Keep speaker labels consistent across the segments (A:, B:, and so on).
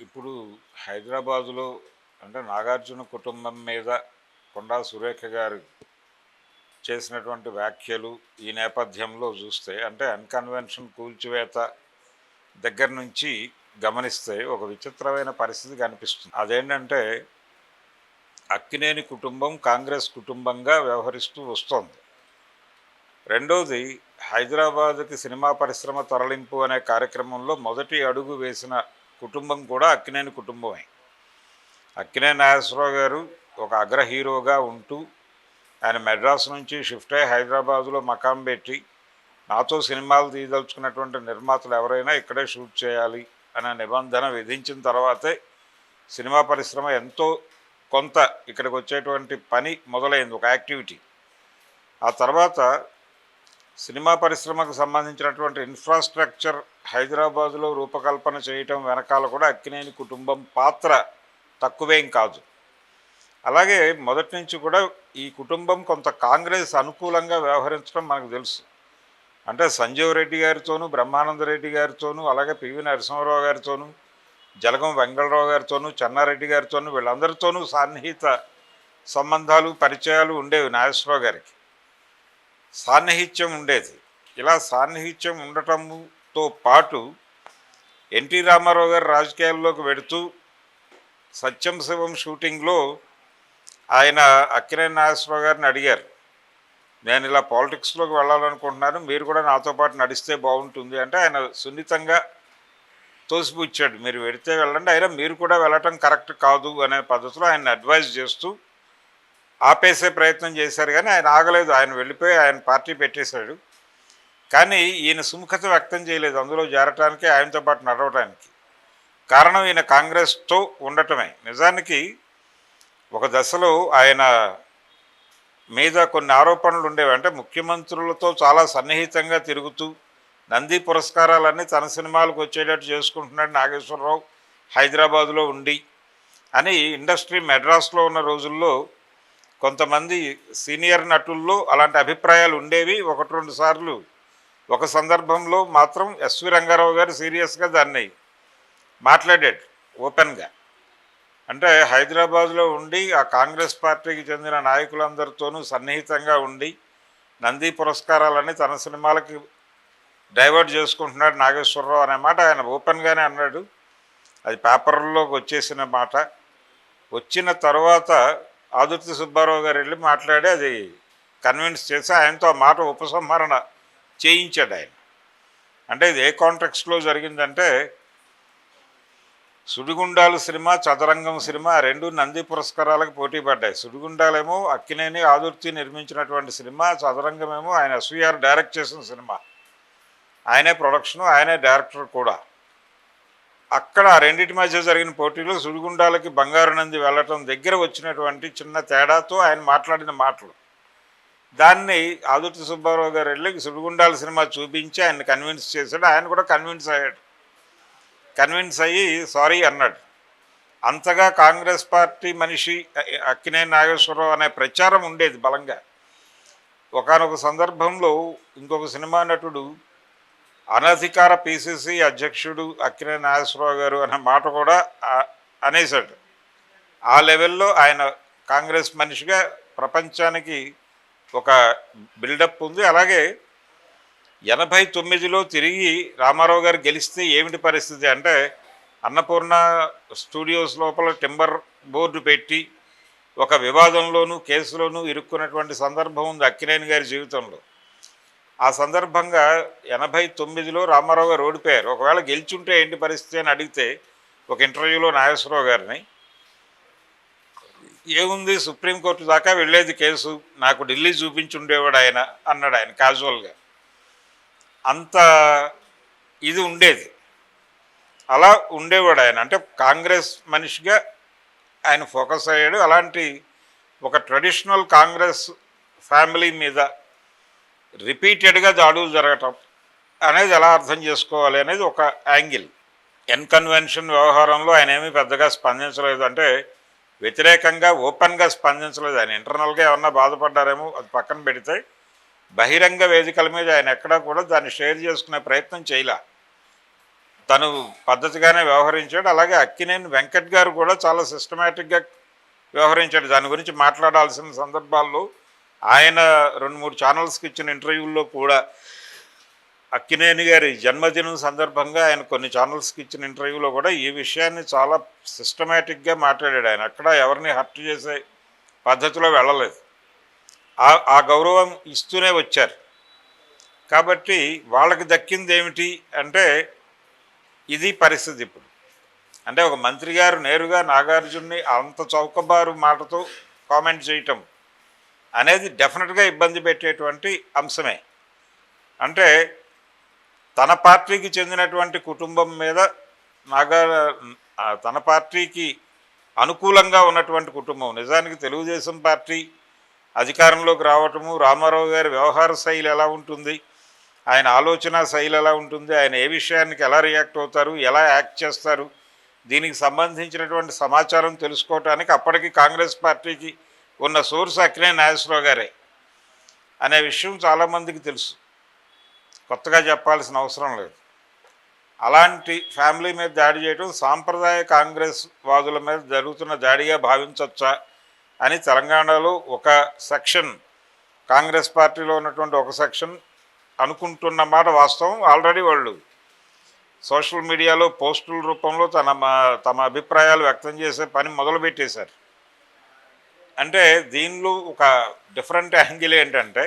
A: ఇప్పుడు హైదరాబాదులో అంటే నాగార్జున కుటుంబం మీద కొండా సురేఖ గారు చేసినటువంటి వ్యాఖ్యలు ఈ నేపథ్యంలో చూస్తే అంటే అన్కన్వెన్షన్ కూల్చివేత దగ్గర నుంచి గమనిస్తే ఒక విచిత్రమైన పరిస్థితి కనిపిస్తుంది. అదేంటంటే అక్కినేని కుటుంబం కాంగ్రెస్ కుటుంబంగా వ్యవహరిస్తూ వస్తోంది. రెండోది, హైదరాబాద్కి సినిమా పరిశ్రమ తరలింపు అనే కార్యక్రమంలో మొదటి అడుగు వేసిన కుటుంబం కూడా అక్కినేని కుటుంబమే. అక్కినేని నాగేశ్వరరావు గారు ఒక అగ్ర హీరోగా ఉంటూ ఆయన మెడ్రాస్ నుంచి షిఫ్ట్ అయ్యి హైదరాబాదులో మకాం పెట్టి నాతో సినిమాలు తీయదలుచుకున్నటువంటి నిర్మాతలు ఎవరైనా ఇక్కడే షూట్ చేయాలి అనే నిబంధన విధించిన తర్వాతే సినిమా పరిశ్రమ ఎంతో కొంత ఇక్కడికి వచ్చేటువంటి పని మొదలైంది, ఒక యాక్టివిటీ. ఆ తర్వాత సినిమా పరిశ్రమకు సంబంధించినటువంటి ఇన్ఫ్రాస్ట్రక్చర్ హైదరాబాదులో రూపకల్పన చేయటం వెనకాల కూడా అక్కినేని కుటుంబం పాత్ర తక్కువేం కాదు. అలాగే మొదటి నుంచి కూడా ఈ కుటుంబం కొంత కాంగ్రెస్ అనుకూలంగా వ్యవహరించడం మనకు తెలుసు. అంటే సంజీవ్ రెడ్డి గారితోనూ, బ్రహ్మానంద రెడ్డి గారితోనూ, అలాగే పివి నరసింహారావు గారితోనూ, జలగం వెంగళరావు గారితోనూ, చెన్నారెడ్డి గారితోనూ, వీళ్ళందరితోనూ సన్నిహిత సంబంధాలు పరిచయాలు ఉండేవి. నాగేశ్వరరావు గారికి సాన్నిహిత్యం ఉండేది. ఇలా సాన్నిహిత్యం ఉండటంతో పాటు ఎన్టీ రామారావు గారు రాజకీయాల్లోకి వెడుతూ సత్యం శివం షూటింగ్లో ఆయన అక్కినేని నాగేశ్వరరావు గారిని అడిగారు, నేను ఇలా పాలిటిక్స్లోకి వెళ్ళాలనుకుంటున్నాను, మీరు కూడా నాతో పాటు నడిస్తే బాగుంటుంది అంటే ఆయన సున్నితంగా తోసిపుచ్చాడు, మీరు వెడితే వెళ్ళండి, అయినా మీరు కూడా వెళ్ళటం కరెక్ట్ కాదు అనే పద్ధతిలో ఆయన అడ్వైజ్ చేస్తూ ఆపేసే ప్రయత్నం చేశారు. కానీ ఆయన ఆగలేదు, ఆయన వెళ్ళిపోయి ఆయన పార్టీ పెట్టేశాడు. కానీ ఈయన సుముఖత వ్యక్తం చేయలేదు అందులో చేరటానికి, ఆయనతో పాటు నడవటానికి. కారణం ఈయన కాంగ్రెస్తో ఉండటమే. నిజానికి ఒక దశలో ఆయన మీద కొన్ని ఆరోపణలు ఉండేవి. అంటే ముఖ్యమంత్రులతో చాలా సన్నిహితంగా తిరుగుతూ నంది పురస్కారాలన్నీ తన సినిమాలకు వచ్చేటట్టు చేసుకుంటున్నాడు నాగేశ్వరరావు హైదరాబాదులో ఉండి అని ఇండస్ట్రీ మెడ్రాస్లో ఉన్న రోజుల్లో కొంతమంది సీనియర్ నటుల్లో అలాంటి అభిప్రాయాలు ఉండేవి. ఒకటి రెండు సార్లు ఒక సందర్భంలో మాత్రం ఎస్వి రంగారావు గారు సీరియస్గా దాన్ని మాట్లాడాడు ఓపెన్గా. అంటే హైదరాబాద్లో ఉండి ఆ కాంగ్రెస్ పార్టీకి చెందిన నాయకులందరితోనూ సన్నిహితంగా ఉండి నంది పురస్కారాలన్నీ తన సినిమాలకి డైవర్ట్ చేసుకుంటున్నాడు నాగేశ్వరరావు అనే మాట ఆయన ఓపెన్గానే అన్నాడు. అది పేపర్లోకి వచ్చేసిన మాట. వచ్చిన తర్వాత ఆదుర్తి సుబ్బారావు గారు వెళ్ళి మాట్లాడి అది కన్విన్స్ చేసి ఆయనతో ఆ మాట ఉపసంహరణ చేయించాడు ఆయన. అంటే ఇది ఏ కాంటెక్స్ట్లో జరిగిందంటే, సుడిగుండాలు సినిమా, చదరంగం సినిమా రెండు నంది పురస్కారాలకు పోటీ పడ్డాయి. సుడిగుండాలేమో అక్కినేని ఆదుర్తి నిర్మించినటువంటి సినిమా, చదరంగమేమో ఆయన ఎస్వీఆర్ డైరెక్ట్ చేసిన సినిమా. ఆయనే ప్రొడక్షను, ఆయనే డైరెక్టర్ కూడా. అక్కడ ఆ రెండింటి మధ్య జరిగిన పోటీలో సుడిగుండాలకి బంగారు నంది వెళ్ళటం దగ్గర వచ్చినటువంటి చిన్న తేడాతో ఆయన మాట్లాడిన మాటలు, దాన్ని ఆదుర్తి సుబ్బారావు గారు వెళ్ళి సుడిగుండాల సినిమా చూపించి ఆయన కన్విన్స్ చేశాడు. ఆయన కూడా కన్విన్స్ అయ్యాడు. కన్విన్స్ అయ్యి సారీ అన్నాడు. అంతగా కాంగ్రెస్ పార్టీ మనిషి అక్కినేని నాగేశ్వరరావు అనే ప్రచారం ఉండేది బలంగా. ఒకానొక సందర్భంలో ఇంకొక సినిమా నటుడు అనధికార పిసిసి అధ్యక్షుడు అక్కినేని నాగేశ్వరరావు గారు అనే మాట కూడా అనేశాడు. ఆ లెవెల్లో ఆయన కాంగ్రెస్ మనిషిగా ప్రపంచానికి ఒక బిల్డప్ ఉంది. అలాగే 89లో తిరిగి రామారావు గారు గెలిస్తే ఏమిటి పరిస్థితి అంటే, అన్నపూర్ణ స్టూడియోస్ లోపల టింబర్ బోర్డు పెట్టి ఒక వివాదంలోనూ కేసులోనూ ఇరుక్కున్నటువంటి సందర్భం ఉంది అక్కినేని గారి జీవితంలో. ఆ సందర్భంగా 89లో రామారావు గారు ఓడిపోయారు. ఒకవేళ గెలిచుంటే ఏంటి పరిస్థితి అని అడిగితే ఒక ఇంటర్వ్యూలో నాగేశ్వరరావు గారిని, ఏముంది సుప్రీంకోర్టు దాకా వెళ్ళేది కేసు, నాకు ఢిల్లీ చూపించుండేవాడు ఆయన అన్నాడు ఆయన క్యాజువల్గా. అంత ఇది ఉండేది, అలా ఉండేవాడు ఆయన. అంటే కాంగ్రెస్ మనిషిగా ఆయన ఫోకస్ అయ్యాడు. అలాంటి ఒక ట్రెడిషనల్ కాంగ్రెస్ ఫ్యామిలీ మీద రిపీటెడ్గా దాడులు జరగటం అనేది ఎలా అర్థం చేసుకోవాలి అనేది ఒక యాంగిల్. ఎన్కన్వెన్షన్ వ్యవహారంలో ఆయన ఏమీ పెద్దగా స్పందించలేదు. అంటే వ్యతిరేకంగా ఓపెన్గా స్పందించలేదు. ఆయన ఇంటర్నల్గా ఏమన్నా బాధపడ్డారేమో అది పక్కన పెడితే బహిరంగ వేదికల మీద ఆయన ఎక్కడా కూడా దాన్ని షేర్ చేసుకునే ప్రయత్నం చేయలే. తను పద్ధతిగానే వ్యవహరించాడు. అలాగే అక్కినేని వెంకట్ గారు కూడా చాలా సిస్టమేటిక్గా వ్యవహరించాడు. దాని గురించి మాట్లాడాల్సిన సందర్భాల్లో ఆయన 2-3 ఛానల్స్కి ఇచ్చిన ఇంటర్వ్యూల్లో కూడా అక్కినేని గారి జన్మదినం సందర్భంగా ఆయన కొన్ని ఛానల్స్కి ఇచ్చిన ఇంటర్వ్యూలో కూడా ఈ విషయాన్ని చాలా సిస్టమేటిక్గా మాట్లాడాడు. ఆయన అక్కడ ఎవరిని హర్ట్ చేసే పద్ధతిలో వెళ్ళలేదు. ఆ గౌరవం ఇస్తూనే వచ్చారు. కాబట్టి వాళ్ళకి దక్కింది ఏమిటి అంటే ఇది పరిస్థితి ఇప్పుడు. అంటే ఒక మంత్రి గారు నేరుగా నాగార్జున్ని అంత చౌకబారు మాటతో కామెంట్ చేయటం అనేది డెఫినెట్గా ఇబ్బంది పెట్టేటువంటి అంశమే. అంటే తన పార్టీకి చెందినటువంటి కుటుంబం మీద తన పార్టీకి అనుకూలంగా ఉన్నటువంటి కుటుంబం, నిజానికి తెలుగుదేశం పార్టీ అధికారంలోకి రావటము, రామారావు గారి వ్యవహార శైలి ఎలా ఉంటుంది, ఆయన ఆలోచన శైలి ఎలా ఉంటుంది, ఆయన ఏ విషయానికి ఎలా రియాక్ట్ అవుతారు, ఎలా యాక్ట్ చేస్తారు, దీనికి సంబంధించినటువంటి సమాచారం తెలుసుకోవటానికి అప్పటికి కాంగ్రెస్ పార్టీకి ఉన్న సోర్స్ అక్కినేని నాగేశ్వరరావు గారే అనే విషయం చాలామందికి తెలుసు, కొత్తగా చెప్పాల్సిన అవసరం లేదు. అలాంటి ఫ్యామిలీ మీద దాడి చేయడం సాంప్రదాయ కాంగ్రెస్ వాదుల మీద జరుగుతున్న దాడిగా భావించవచ్చా అని తెలంగాణలో ఒక సెక్షన్, కాంగ్రెస్ పార్టీలో ఉన్నటువంటి ఒక సెక్షన్ అనుకుంటున్నమాట వాస్తవం. ఆల్రెడీ వాళ్ళు సోషల్ మీడియాలో పోస్టుల రూపంలో తమ అభిప్రాయాలు వ్యక్తం చేసే పని మొదలుపెట్టేశారు. అంటే దీనిలో ఒక డిఫరెంట్ యాంగిల్ ఏంటంటే,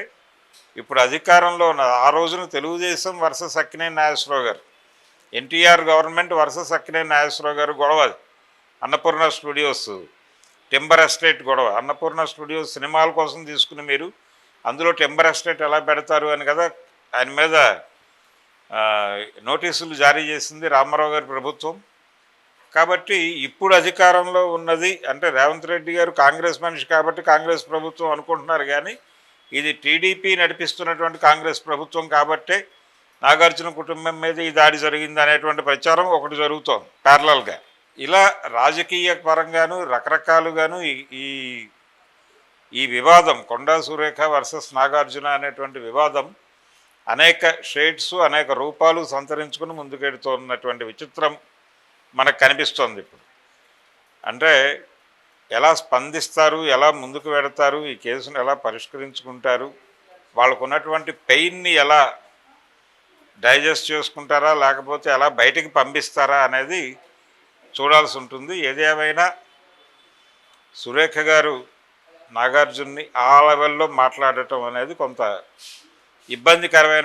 A: ఇప్పుడు అధికారంలో ఉన్న ఆ రోజున తెలుగుదేశం వర్సెస్ అక్కినేని నాగేశ్వరరావు గారు, ఎన్టీఆర్ గవర్నమెంట్ వర్సెస్ అక్కినేని నాగేశ్వరరావు గారు గొడవ, అన్నపూర్ణ స్టూడియోస్ టింబర్ ఎస్టేట్ గొడవ. అన్నపూర్ణ స్టూడియోస్ సినిమాల కోసం తీసుకుని మీరు అందులో టింబర్ ఎస్టేట్ ఎలా పెడతారు అని కదా ఆయన మీద నోటీసులు జారీ చేసింది రామారావు గారి ప్రభుత్వం. కాబట్టి ఇప్పుడు అధికారంలో ఉన్నది అంటే రేవంత్ రెడ్డి గారు కాంగ్రెస్ మనిషి కాబట్టి కాంగ్రెస్ ప్రభుత్వం అనుకుంటున్నారు, కానీ ఇది టీడీపీ నడిపిస్తున్నటువంటి కాంగ్రెస్ ప్రభుత్వం కాబట్టే నాగార్జున కుటుంబం మీద ఈ దాడి జరిగింది అనేటువంటి ప్రచారం ఒకటి జరుగుతోంది ప్యారలల్గా. ఇలా రాజకీయ పరంగాను రకరకాలుగాను ఈ ఈ వివాదం కొండా సురేఖ వర్సెస్ నాగార్జున అనేటువంటి వివాదం అనేక షేడ్స్ అనేక రూపాలు సంతరించుకుని ముందుకెడుతున్నటువంటి విచిత్రం మనకు కనిపిస్తోంది ఇప్పుడు. అంటే ఎలా స్పందిస్తారు, ఎలా ముందుకు వెడతారు, ఈ కేసును ఎలా పరిష్కరించుకుంటారు, వాళ్ళకు ఉన్నటువంటి పెయిన్ని ఎలా డైజెస్ట్ చేసుకుంటారా లేకపోతే ఎలా బయటికి పంపిస్తారా అనేది చూడాల్సి ఉంటుంది. ఏదేమైనా సురేఖ గారు నాగార్జున్ని ఆ లెవెల్లో మాట్లాడటం అనేది కొంత ఇబ్బందికరమైన